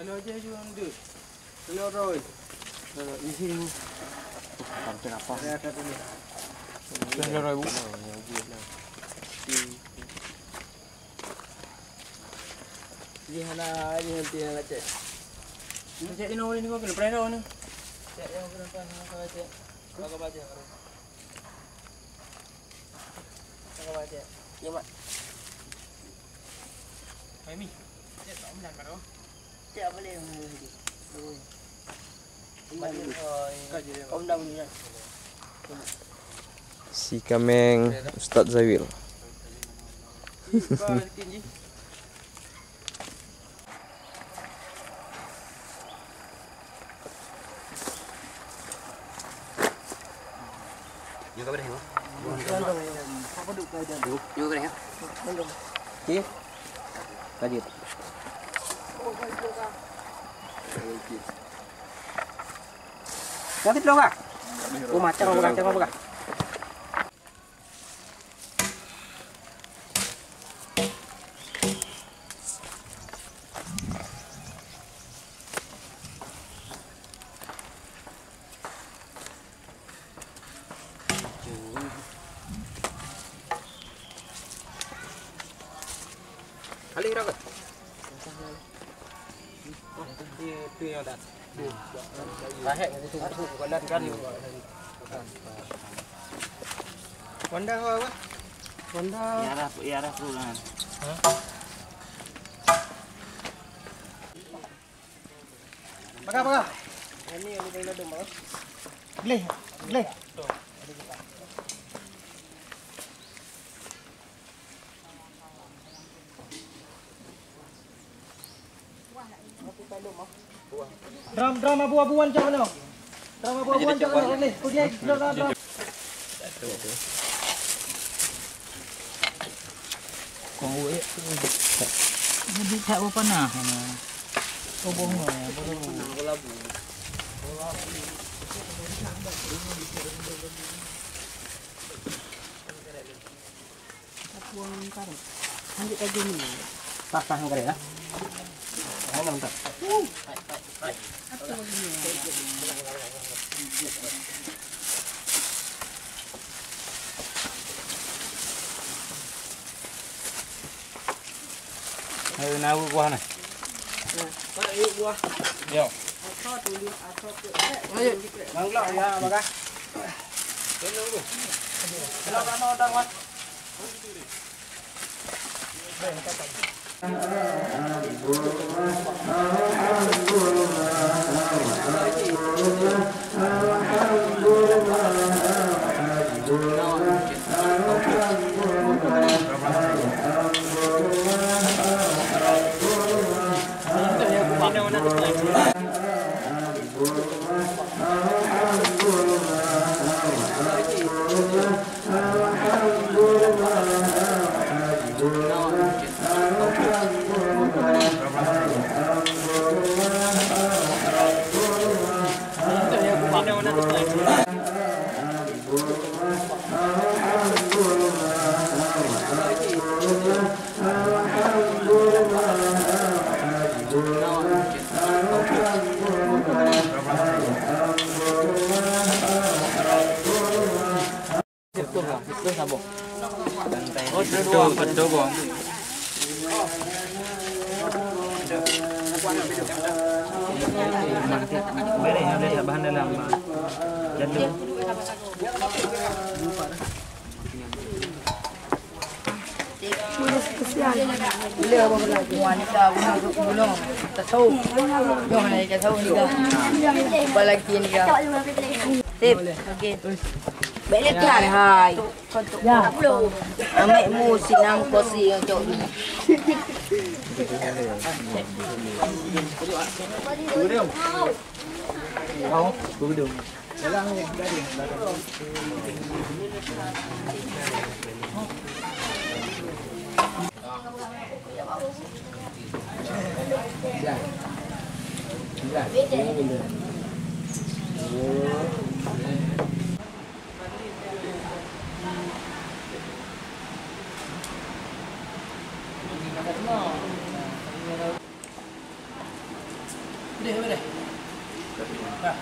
Ano aja juang tu? Ano Roy? Di sini. Sampai apa? Ada kat ini. Sudah Roy bu. Di hana nanti nak cek. Cek ini ni kau kena pernah ni. Cek yang kena kau cek. Kau baca. Kau baca. Ya mak. Mami. Cek tak benar kau. Cek boleh ni. Om dah bunyi. Si Kameng Ustadz Zawil. Vô cái đây hả? Apa duk kau jadi? Vô cái đây hả? Okey. Lanjut. Ganti dong kak. Oh macam apa kak? Kali berapa? Itu yang tak. Lahir itu bukan kan. Wanda apa? Wanda. Iarah pulang. Pakai. Ini yang kita nak dulu. Boleh. Drum abu-abuan macam mana? Drum abu-abuan macam mana ni? Punya drum. Kau buat. Jadi tak apa nah. Kau bohong ya, bohong. Buang karut. Lanjut aja ni. Sah kare ya. Ayo bentar. Ayo nabu buah ni. Mana yuk buah? Yo. Atau dulu atau ke. Ayo. Manglak ya, bakal. Kalau orang mat. Betul bang. Boleh ada bahan dalam jatuh. Bila apa lagi? Wanita gunung tak tahu. Yang mana kita tahu ni kan. Apalagi ni kan. Tip. Okey. Balik kan hai. Ya. Ambil mu sinang kosi yang cok ni. Boleh. Dah.